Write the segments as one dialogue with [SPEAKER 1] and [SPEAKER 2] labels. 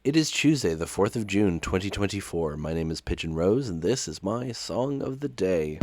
[SPEAKER 1] It is Tuesday, the 4th of June, 2024. My name is Pigeon Rose, and this is my Song of the Day.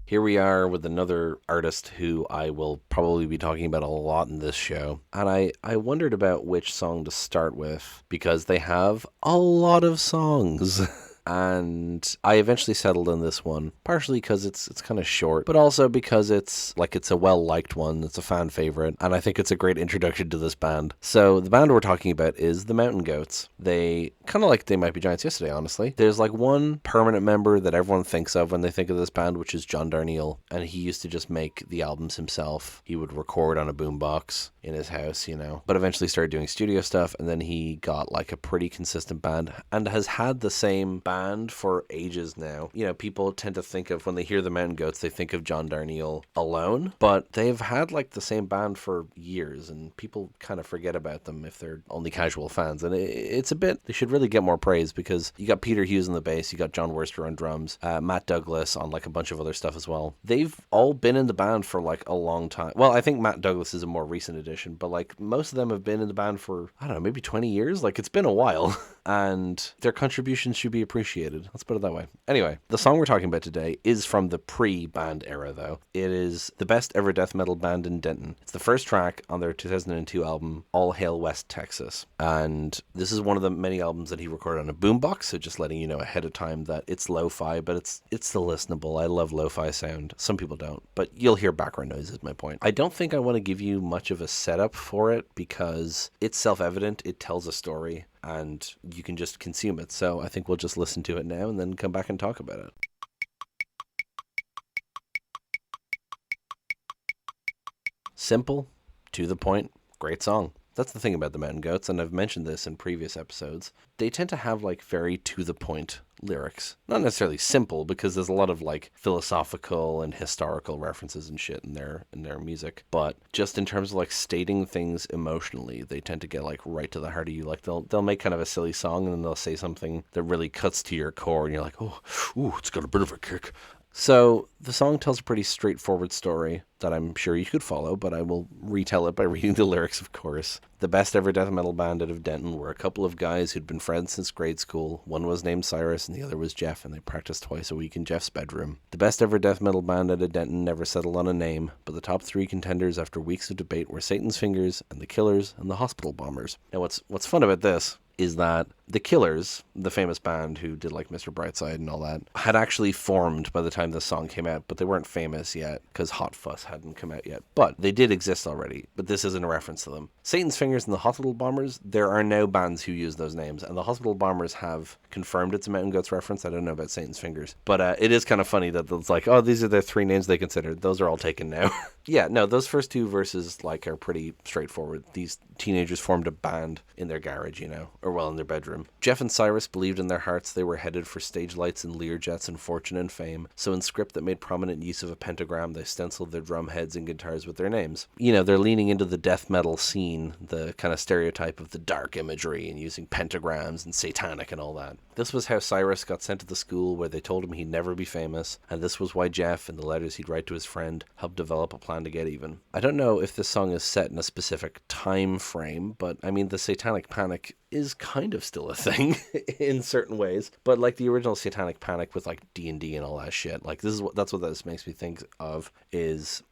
[SPEAKER 1] Here we are with another artist who I will probably be talking about a lot in this show. And I wondered about which song to start with because they have a lot of songs. And I eventually settled on this one, partially because it's kind of short, but also because it's a well-liked one, it's a fan favorite, and I think it's a great introduction to this band. So the band we're talking about is the Mountain Goats. They kind of like They Might Be Giants yesterday, honestly. There's like one permanent member that everyone thinks of when they think of this band, which is John Darnielle, and he used to just make the albums himself. He would record on a boombox in his house, but eventually started doing studio stuff, and then he got like a pretty consistent band and has had the same band for ages now. People tend to think of, when they hear the Mountain Goats, they think of John Darnielle alone, but they've had like the same band for years, and people kind of forget about them if they're only casual fans. And it's a bit, they should really get more praise, because you got Peter Hughes on the bass, you got John Worster on drums, Matt Douglas on like a bunch of other stuff as well. They've all been in the band for like a long time. Well, I think Matt Douglas is a more recent addition, but like most of them have been in the band for, I don't know, maybe 20 years. Like, it's been a while. And their contributions should be appreciated. Let's put it that way. Anyway, the song we're talking about today is from the pre-band era, though. It is the best ever death metal band in Denton. It's the first track on their 2002 album, All Hail West Texas. And this is one of the many albums that he recorded on a boombox, so just letting you know ahead of time that it's lo-fi, but it's still listenable. I love lo-fi sound. Some people don't, but you'll hear background noise is my point. I don't think I want to give you much of a setup for it, because it's self-evident. It tells a story, and you can just consume it. So I think we'll just listen to it now and then come back and talk about it. Simple, to the point, great song. That's the thing about the Mountain Goats, and I've mentioned this in previous episodes. They tend to have like very to the point lyrics. Not necessarily simple, because there's a lot of like philosophical and historical references and shit in their music, but just in terms of like stating things emotionally, they tend to get like right to the heart of you. Like they'll make kind of a silly song, and then they'll say something that really cuts to your core, and you're like, oh, ooh, it's got a bit of a kick. So the song tells a pretty straightforward story that I'm sure you could follow, but I will retell it by reading the lyrics, of course. The best ever death metal band out of Denton were a couple of guys who'd been friends since grade school. One was named Cyrus and the other was Jeff, and they practiced twice a week in Jeff's bedroom. The best ever death metal band out of Denton never settled on a name, but the top three contenders after weeks of debate were Satan's Fingers and the Killers and the Hospital Bombers. Now what's fun about this is that the Killers, the famous band who did like Mr. Brightside and all that, had actually formed by the time this song came out, but they weren't famous yet because Hot Fuss hadn't come out yet. But they did exist already, but this isn't a reference to them. Satan's Fingers and the Hospital Bombers, there are no bands who use those names, and the Hospital Bombers have confirmed it's a Mountain Goats reference. I don't know about Satan's Fingers, but it is kind of funny that it's like, oh, these are the three names they considered. Those are all taken now. Yeah, no, those first two verses like are pretty straightforward. These teenagers formed a band in their garage, or well, in their bedroom. Jeff and Cyrus believed in their hearts they were headed for stage lights and Learjets and fortune and fame, so in script that made prominent use of a pentagram, they stenciled their drum heads and guitars with their names. They're leaning into the death metal scene, the kind of stereotype of the dark imagery and using pentagrams and satanic and all that. This was how Cyrus got sent to the school where they told him he'd never be famous, and this was why Jeff, in the letters he'd write to his friend, helped develop a plan to get even. I don't know if this song is set in a specific time frame, but I mean, the Satanic Panic is kind of still a thing in certain ways, but like the original Satanic Panic with like D&D and all that shit, like that's what this makes me think of, is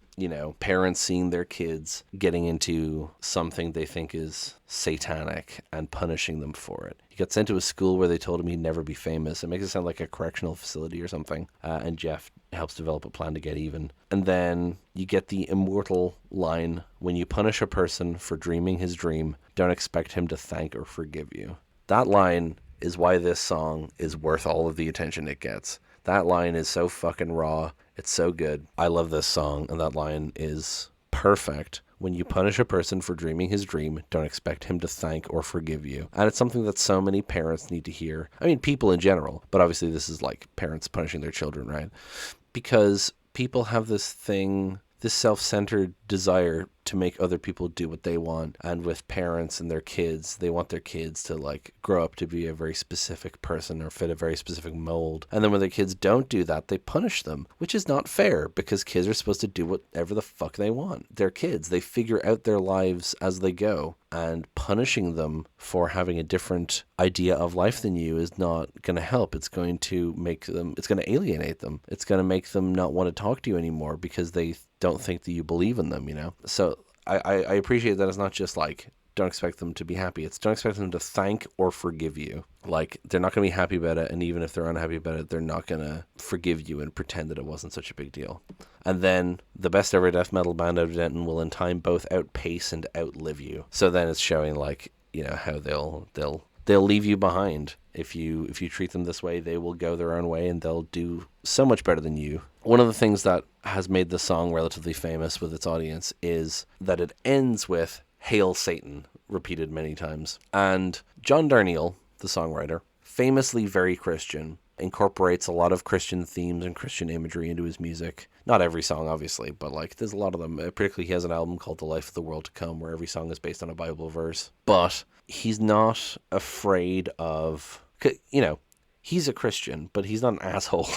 [SPEAKER 1] parents seeing their kids getting into something they think is satanic and punishing them for it. He got sent to a school where they told him he'd never be famous. It makes it sound like a correctional facility or something. And Jeff helps develop a plan to get even. And then you get the immortal line, when you punish a person for dreaming his dream, don't expect him to thank or forgive you. That line is why this song is worth all of the attention it gets. That line is so fucking raw. It's so good. I love this song, and that line is perfect. When you punish a person for dreaming his dream, don't expect him to thank or forgive you. And it's something that so many parents need to hear. I mean, people in general, but obviously this is like parents punishing their children, right? Because people have this thing, this self-centered desire to make other people do what they want. And with parents and their kids, they want their kids to like grow up to be a very specific person or fit a very specific mold. And then when their kids don't do that, they punish them, which is not fair because kids are supposed to do whatever the fuck they want. They're kids. They figure out their lives as they go. And punishing them for having a different idea of life than you is not going to help. It's going to it's going to alienate them. It's going to make them not want to talk to you anymore because they don't think that you believe in them, you know? So I appreciate that it's not just like, don't expect them to be happy. It's don't expect them to thank or forgive you. Like, they're not going to be happy about it, and even if they're unhappy about it, they're not going to forgive you and pretend that it wasn't such a big deal. And then the best ever death metal band out of Denton will in time both outpace and outlive you. So then it's showing, like, you know, how they'll leave you behind. If you treat them this way, they will go their own way and they'll do so much better than you. One of the things that has made the song relatively famous with its audience is that it ends with "Hail Satan," repeated many times. And John Darnielle, the songwriter, famously very Christian, incorporates a lot of Christian themes and Christian imagery into his music. Not every song, obviously, but like there's a lot of them. Particularly, he has an album called The Life of the World to Come, where every song is based on a Bible verse. But he's not afraid of, you know, he's a Christian, but he's not an asshole.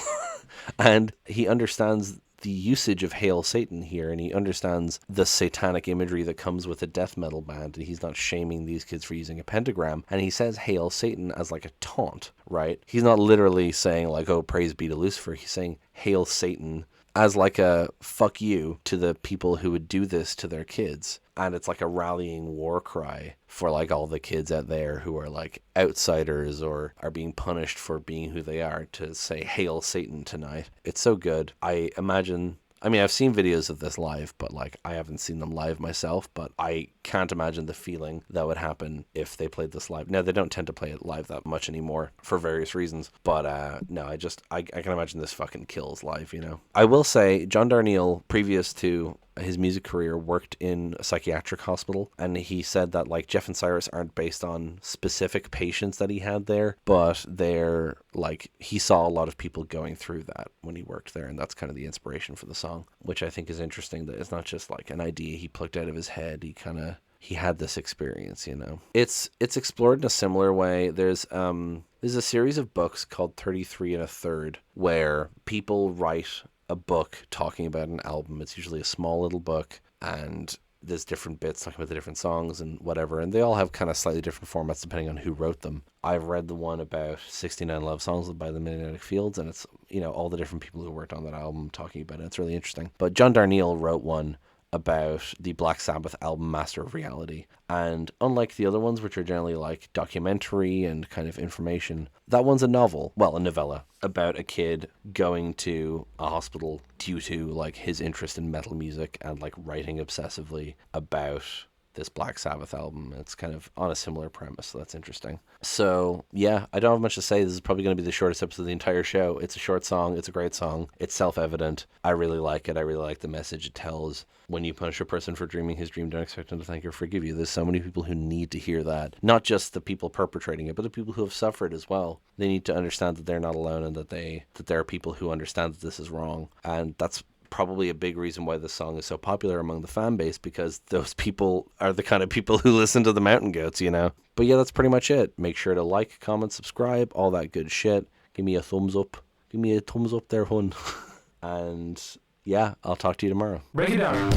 [SPEAKER 1] And he understands the usage of "Hail Satan" here, and he understands the satanic imagery that comes with a death metal band, and he's not shaming these kids for using a pentagram, and he says "Hail Satan" as like a taunt, right? He's not literally saying like, oh, praise be to Lucifer. He's saying "Hail Satan" as like a fuck you to the people who would do this to their kids. And it's like a rallying war cry for like all the kids out there who are like outsiders or are being punished for being who they are, to say "Hail Satan" tonight. It's so good. I mean, I've seen videos of this live, but like I haven't seen them live myself, but I can't imagine the feeling that would happen if they played this live. Now, they don't tend to play it live that much anymore for various reasons, but no, I can imagine this fucking kills live, you know? I will say, John Darnielle, previous to his music career, worked in a psychiatric hospital, and he said that like Jeff and Cyrus aren't based on specific patients that he had there, but they're like, he saw a lot of people going through that when he worked there, and that's kind of the inspiration for the song, which I think is interesting, that it's not just like an idea he plucked out of his head. He had this experience, you know. It's explored in a similar way. There's a series of books called 33 1/3 where people write a book talking about an album. It's usually a small little book, and there's different bits talking about the different songs and whatever, and they all have kind of slightly different formats depending on who wrote them. I've read the one about 69 Love Songs by the Magnetic Fields, and it's, you know, all the different people who worked on that album talking about it. It's really interesting. But John Darnielle wrote one about the Black Sabbath album Master of Reality, and unlike the other ones, which are generally like documentary and kind of information, that one's a novella about a kid going to a hospital due to like his interest in metal music and like writing obsessively about this Black Sabbath album. It's kind of on a similar premise, so that's interesting. So yeah, I don't have much to say. This is probably going to be the shortest episode of the entire show. It's a short song. It's a great song. It's self-evident. I really like it. I really like the message it tells. When you punish a person for dreaming his dream, don't expect him to thank you or forgive you. There's so many people who need to hear that. Not just the people perpetrating it, but the people who have suffered as well. They need to understand that they're not alone, and that there are people who understand that this is wrong. And that's probably a big reason why this song is so popular among the fan base, because those people are the kind of people who listen to the Mountain Goats, you know? But yeah, that's pretty much it. Make sure to like, comment, subscribe, all that good shit. Give me a thumbs up. Give me a thumbs up there, hun. And yeah, I'll talk to you tomorrow.
[SPEAKER 2] Break it down.